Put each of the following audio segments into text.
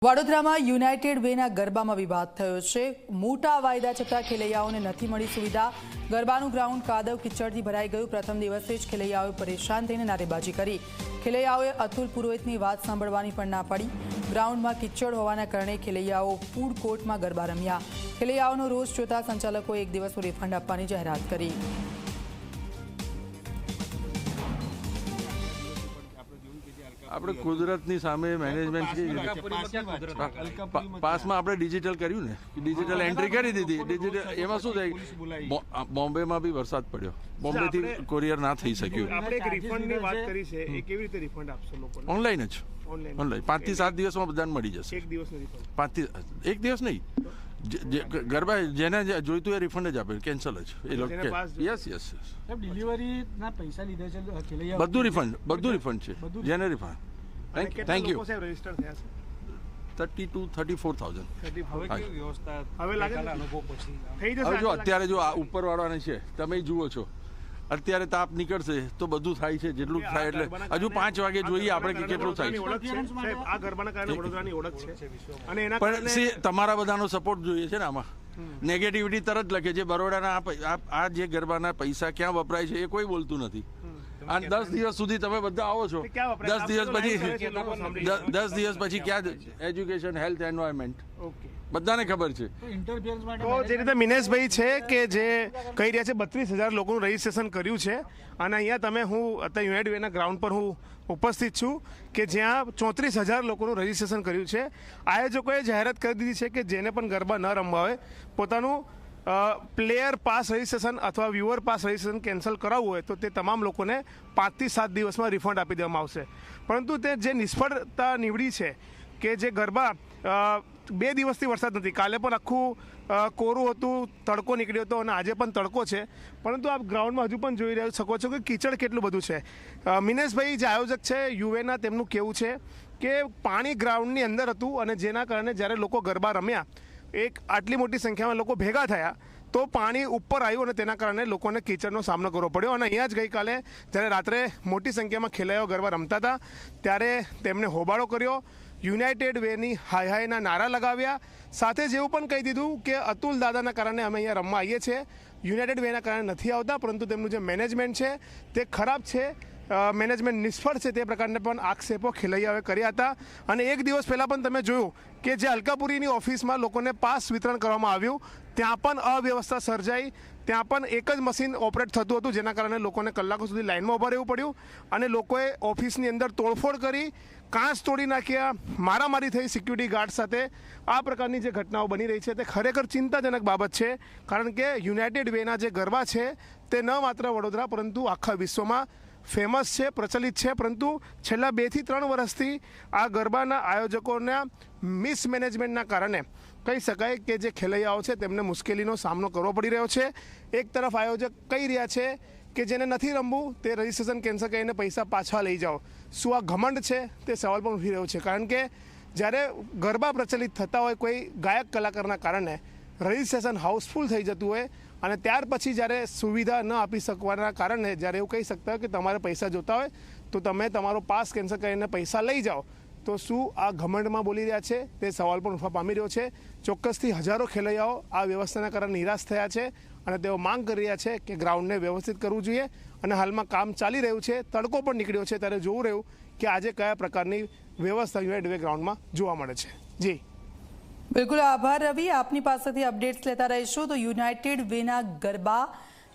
વડોદરામાં યુનાઇટેડ વેના ગરબામાં વિવાદ થયો છે। મોટા વાયદા છતાં ખેલૈયાઓને નથી મળી સુવિધા। ગરબાનું ગ્રાઉન્ડ કાદવ કિચડથી ભરાઈ ગયું। પ્રથમ દિવસે જ ખેલૈયાઓએ પરેશાન થઈને નારેબાજી કરી। ખેલૈયાઓએ અતુલ પુરોહિતની વાત સાંભળવાની પણ ના પડી। ગ્રાઉન્ડમાં કિચડ હોવાના કારણે ખેલૈયાઓ ફૂડ કોર્ટમાં ગરબા રમ્યા। ખેલૈયાઓનો રોષ જોતા સંચાલકોએ એક દિવસનું રિફંડ આપવાની જાહેરાત કરી। આપણે કુદરતની સામે મેનેજમેન્ટ પાસમાં આપણે ડિજિટલ કર્યું ને, ડિજિટલ એન્ટ્રી કરી દીધી। ડિજિટલ એમાં શું થાય, બોમ્બેમાં બી વરસાદ પડ્યો, બોમ્બેથી કોરિયર ના થઈ શક્યું। આપણે એક રિફંડની વાત કરી છે, એ કેવી રીતે રિફંડ આપશો લોકોને? ઓનલાઈન જ, ઓનલાઈન 5 થી 7 દિવસમાં બધાને મળી જશે। એક દિવસનો રિફંડ? 5 થી 1 દિવસ નહીં, ગરબા જેને જોઈતું એ રિફંડ જ આપે, કેન્સલ જ એ લોકો। યસ ડિલિવરીના પૈસા લીધા છે, બધું રિફંડ છે, જેને રિફંડ। Thank you. રજીસ્ટર થયા છે 32,000-34,000। હવે લાગે થઈ જશે? હવે જો અત્યારે જો આ ઉપરવાળાને છે, તમે જુઓ છો અત્યારે તાપ નીકળશે તો બધું થાય છે, જેટલું થાય એટલે હજુ 5 વાગે જોઈએ આપણે કે કેટલું થાય છે। આ ગરબાના કારણે વડોદરાની ઓળખ છે, અને એના પણ તમારા બધાનો સપોર્ટ જોઈએ છે ને। આમાં નેગેટિવિટી તરત લખે છે, બરોડાના આ જે ગરબાના પૈસા ક્યાં વપરાય છે એ કોઈ બોલતું નથી। અને 10 દિવસ સુધી તમે બધા આવો છો, 10 દિવસ પછી ક્યાં એજ્યુકેશન, હેલ્થ, એન્વાયરમેન્ટ બધાને ખબર છે। તો જે રીતે મિનેશભાઈ છે કે જે કહી રહ્યા છે 32,000 લોકોનું રજીસ્ટ્રેશન કર્યું છે, અને અહીંયા તમે હું અત્યારે યુનાઇટેડ વેના ગ્રાઉન્ડ પર હું ઉપસ્થિત છું કે જ્યાં 34,000 લોકોનું રજીસ્ટ્રેશન કર્યું છે। આયોજકોએ જાહેરાત કરી દીધી છે કે જેને પણ ગરબા ન રમવા હોય, પોતાનું પ્લેયર પાસ રજીસ્ટ્રેશન અથવા વ્યુઅર પાસ રજીસ્ટ્રેશન કેન્સલ કરાવવું હોય તો તે તમામ લોકોને 5 થી 7 દિવસમાં રિફંડ આપી દેવામાં આવશે। પરંતુ તે જે નિષ્ફળતા નીવડી છે કે જે ગરબા 2 દિવસથી વરસાદ નથી, કાલે પણ આખું કોરું હતું, તડકો નીકળ્યો હતો અને આજે પણ તડકો છે, પરંતુ આપ ગ્રાઉન્ડમાં હજુ પણ જોઈ રહ્યા શકો છો કે કીચડ કેટલું બધું છે। મિનેશભાઈ જે આયોજક છે યુવેના, તેમનું કહેવું છે કે પાણી ગ્રાઉન્ડની અંદર હતું અને જેના કારણે જ્યારે લોકો ગરબા રમ્યા, એક આટલી મોટી સંખ્યામાં લોકો ભેગા થયા તો પાણી ઉપર આવ્યું અને તેના કારણે લોકોને કીચડનો સામનો કરવો પડ્યો। અને અહીંયા જ ગઈકાલે જ્યારે રાત્રે મોટી સંખ્યામાં ખેલૈયાઓ ગરબા રમતા હતા ત્યારે તેમણે હોબાળો કર્યો, યુનાઇટેડ વેની હાય હાયના નારા લગાવ્યા, સાથે જ એવું પણ કહી દીધું કે અતુલ દાદાના કારણે અમે અહીંયા રમવા આવીએ છીએ, યુનાઇટેડ વેના કારણે નથી આવતા, પરંતુ તેમનું જે મેનેજમેન્ટ છે તે ખરાબ છે, મેનેજમેન્ટ નિષ્ફળ છે, તે પ્રકારના પણ આક્ષેપો ખેલૈયાઓએ કર્યા હતા। અને એક દિવસ પહેલાં પણ તમે જોયું કે જે અલકાપુરીની ઓફિસમાં લોકોને પાસ વિતરણ કરવામાં આવ્યું, ત્યાં પણ અવ્યવસ્થા સર્જાઈ, ત્યાં પણ એક જ મશીન ઓપરેટ થતું હતું, જેના કારણે લોકોને કલાકો સુધી લાઇનમાં ઊભા રહેવું પડ્યું અને લોકોએ ઓફિસની અંદર તોડફોડ કરી, કાંચ તોડી નાખ્યા, મારામારી થઈ સિક્યુરિટી ગાર્ડ સાથે। આ પ્રકારની જે ઘટનાઓ બની રહી છે તે ખરેખર ચિંતાજનક બાબત છે, કારણ કે યુનાઇટેડ વેના જે ગરબા છે તે ન માત્ર વડોદરા પરંતુ આખા વિશ્વમાં ફેમસ છે, પ્રચલિત છે, પરંતુ છેલ્લા 2 થી 3 વર્ષથી આ ગરબાના આયોજકોના મિસમેનેજમેન્ટના કારણે કહી શકાય કે જે ખેલૈયાઓ છે તેમને મુશ્કેલીનો સામનો કરવો પડી રહ્યો છે। એક તરફ આયોજક કહી રહ્યા છે કે જેને નથી રમવું તે રજીસ્ટ્રેશન કેન્સલ કરીને પૈસા પાછા લઈ જાઓ। શું આ ઘમંડ છે તે સવાલ પણ ઉઠી રહ્યો છે, કારણ કે જ્યારે ગરબા પ્રચલિત થતા હોય કોઈ ગાયક કલાકારના કારણે રજીસ્ટ્રેશન હાઉસફુલ થઈ જતું હોય અને ત્યાર પછી જ્યારે સુવિધા ન આપી શકવાના કારણે જ્યારે એવું કહી શકતા હોય કે તમારે પૈસા જોતા હોય તો તમે તમારો પાસ કેન્સલ કરીને પૈસા લઈ જાઓ, તો શું આ ઘમંડમાં બોલી રહ્યા છે તે સવાલ પણ ઉઠવા પામી રહ્યો છે। ચોક્કસથી હજારો ખેલૈયાઓ આ વ્યવસ્થાના કારણે નિરાશ થયા છે અને તેઓ માંગ કરી રહ્યા છે કે ગ્રાઉન્ડને વ્યવસ્થિત કરવું જોઈએ, અને હાલમાં કામ ચાલી રહ્યું છે, તડકો પણ નીકળ્યો છે, ત્યારે જોવું રહ્યું કે આજે કયા પ્રકારની વ્યવસ્થા યુનાઇટેડ વે ગ્રાઉન્ડમાં જોવા મળે છે। જી બિલકુલ, આભાર રવિ, આપની પાસેથી અપડેટ્સ લેતા રહીશું। તો યુનાઇટેડ વેના ગરબા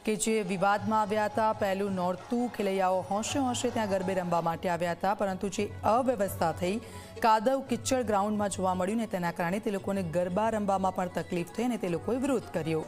કે જે વિવાદમાં આવ્યા હતા, પહેલું નોરતું ખેલૈયાઓ હોંશે હોંશે ત્યાં ગરબે રમવા માટે આવ્યા હતા, પરંતુ જે અવ્યવસ્થા થઈ, કાદવ કિચડ ગ્રાઉન્ડમાં જોવા મળ્યું ને તેના કારણે તે લોકોને ગરબા રમવામાં પણ તકલીફ થઈ અને તે લોકોએ વિરોધ કર્યો।